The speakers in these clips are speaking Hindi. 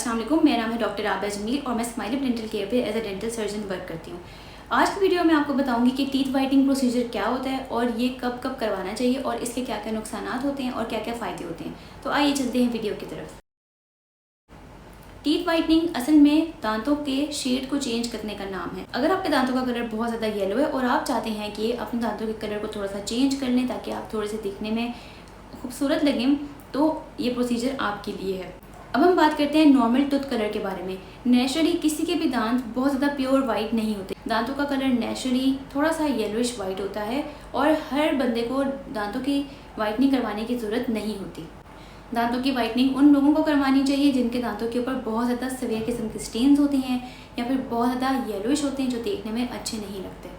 अस्सलाम वालेकुम, मेरा नाम है डॉक्टर आबिया जमील और मैं स्माइल डेंटल केयर पे as a dental surgeon work करती हूँ। आज की वीडियो में आपको बताऊंगी कि टीथ वाइटनिंग प्रोसीजर क्या होता है और ये कब कब करवाना चाहिए और इसके क्या क्या नुकसान होते हैं और क्या क्या फ़ायदे होते हैं। तो आइए चलते हैं वीडियो की तरफ। टीथ वाइटनिंग असल में दांतों के शेड को चेंज करने का नाम है। अगर आपके दांतों का कलर बहुत ज़्यादा येलो है और आप चाहते हैं कि अपने दांतों के कलर को थोड़ा सा चेंज कर लें ताकि आप थोड़े से दिखने में खूबसूरत लगें, तो ये प्रोसीजर आपके लिए है। अब हम बात करते हैं नॉर्मल टूथ कलर के बारे में। नेचुरली किसी के भी दांत बहुत ज़्यादा प्योर वाइट नहीं होते। दांतों का कलर नेचुरली थोड़ा सा येलोइश वाइट होता है और हर बंदे को दांतों की वाइटनिंग करवाने की ज़रूरत नहीं होती। दांतों की वाइटनिंग उन लोगों को करवानी चाहिए जिनके दांतों के ऊपर बहुत ज़्यादा सीवियर किस्म के स्टेन्स होते हैं या फिर बहुत ज़्यादा येलोइश होते हैं जो देखने में अच्छे नहीं लगते।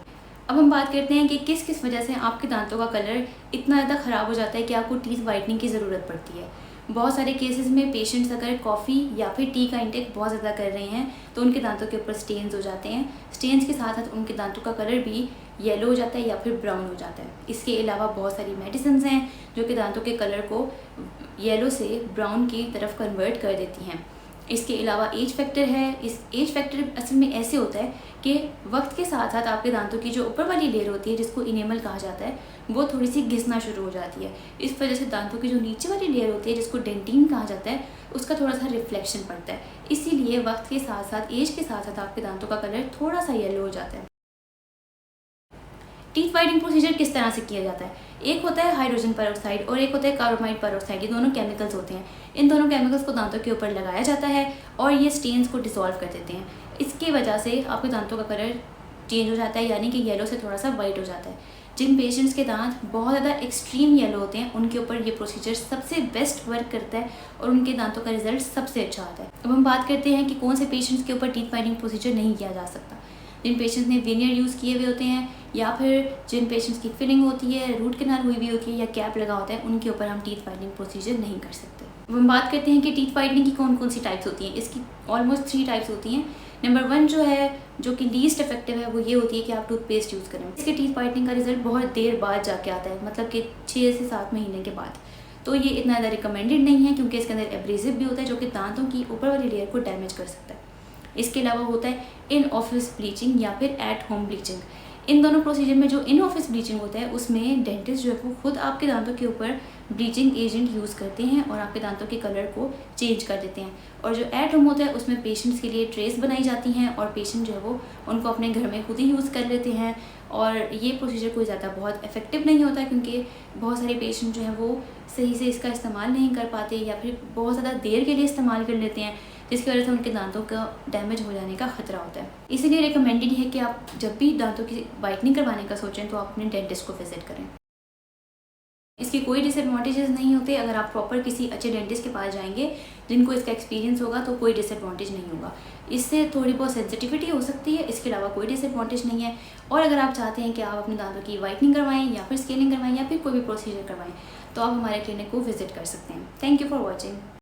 अब हम बात करते हैं कि किस किस वजह से आपके दांतों का कलर इतना ज़्यादा ख़राब हो जाता है कि आपको टीथ वाइटनिंग की ज़रूरत पड़ती है। बहुत सारे केसेस में पेशेंट्स अगर कॉफ़ी या फिर टी का इंटेक बहुत ज़्यादा कर रहे हैं तो उनके दांतों के ऊपर स्टेन्स हो जाते हैं। स्टेन्स के साथ साथ उनके दांतों का कलर भी येलो हो जाता है या फिर ब्राउन हो जाता है। इसके अलावा बहुत सारी मेडिसिन हैं जो कि दांतों के कलर को येलो से ब्राउन की तरफ कन्वर्ट कर देती हैं। इसके अलावा एज फैक्टर है। इस एज फैक्टर असल में ऐसे होता है कि वक्त के साथ साथ आपके दांतों की जो ऊपर वाली लेयर होती है जिसको इनेमल कहा जाता है वो थोड़ी सी घिसना शुरू हो जाती है। इस वजह से दांतों की जो नीचे वाली लेयर होती है जिसको डेंटिन कहा जाता है उसका थोड़ा सा रिफ्लेक्शन पड़ता है। इसीलिए वक्त के साथ साथ एज के साथ साथ आपके दांतों का कलर थोड़ा सा येलो हो जाता है। टीथ वाइटनिंग प्रोसीजर किस तरह से किया जाता है? एक होता है हाइड्रोजन पेरोक्साइड और एक होता है कार्बामाइड पेरोक्साइड। ये दोनों केमिकल्स होते हैं। इन दोनों केमिकल्स को दांतों के ऊपर लगाया जाता है और ये स्टेन्स को डिसॉल्व कर देते हैं। इसकी वजह से आपके दांतों का कलर चेंज हो जाता है, यानी कि येलो से थोड़ा सा वाइट हो जाता है। जिन पेशेंट्स के दांत बहुत ज़्यादा एक्सट्रीम येलो होते हैं उनके ऊपर ये प्रोसीजर सबसे बेस्ट वर्क करता है और उनके दांतों का रिजल्ट सबसे अच्छा आता है। अब हम बात करते हैं कि कौन से पेशेंट्स के ऊपर टीथ वाइटनिंग प्रोसीजर नहीं किया जा सकता। जिन पेशेंट्स ने वेनियर यूज़ किए हुए होते हैं या फिर जिन पेशेंट्स की फिलिंग होती है, रूट कैनाल हुई हुई होती है या कैप लगा होता है, उनके ऊपर हम टीथ वाइटनिंग प्रोसीजर नहीं कर सकते। अब हम बात करते हैं कि टीथ वाइटनिंग की कौन कौन सी टाइप्स होती हैं। इसकी ऑलमोस्ट 3 टाइप्स होती हैं। नंबर 1 जो है, जो कि लीस्ट इफेक्टिव है, वो ये होती है कि आप टूथपेस्ट यूज़ करें। इसके टीथ वाइटनिंग का रिजल्ट बहुत देर बाद जाके आता है, मतलब कि 6 से 7 महीने के बाद। तो ये इतना ज़्यादा रिकमेंडेड नहीं है क्योंकि इसके अंदर एब्रेसिव भी होता है जो कि दांतों की ऊपर वाली लेयर को डैमेज कर सकता है। इसके अलावा होता है इन ऑफिस ब्लीचिंग या फिर एट होम ब्लीचिंग। इन दोनों प्रोसीजर में जो इन ऑफिस ब्लीचिंग होता है उसमें डेंटिस्ट जो है वो खुद आपके दांतों के ऊपर ब्लीचिंग एजेंट यूज़ करते हैं और आपके दांतों के कलर को चेंज कर देते हैं। और जो एट होम होता है उसमें पेशेंट्स के लिए ट्रेस बनाई जाती हैं और पेशेंट जो है वो उनको अपने घर में खुद ही यूज़ कर लेते हैं। और ये प्रोसीजर कोई ज़्यादा बहुत इफेक्टिव नहीं होता क्योंकि बहुत सारे पेशेंट जो हैं वो सही से इसका इस्तेमाल नहीं कर पाते या फिर बहुत ज़्यादा देर के लिए इस्तेमाल कर लेते हैं, जिसकी वजह से उनके दांतों का डैमेज हो जाने का खतरा होता है। इसीलिए रिकमेंडेड है कि आप जब भी दांतों की वाइटनिंग करवाने का सोचें तो आप अपने डेंटिस्ट को विजिट करें। इसके कोई डिसएडवांटेजेस नहीं होते। अगर आप प्रॉपर किसी अच्छे डेंटिस्ट के पास जाएंगे जिनको इसका एक्सपीरियंस होगा तो कोई डिसएडवांटेज नहीं होगा। इससे थोड़ी बहुत सेंसिटिविटी हो सकती है, इसके अलावा कोई डिसएडवांटेज नहीं है। और अगर आप चाहते हैं कि आप अपने दांतों की वाइटनिंग करवाएं या फिर स्केलिंग करवाएं या फिर कोई भी प्रोसीजर करवाएं तो आप हमारे क्लिनिक को विजिट कर सकते हैं। Thank you for watching.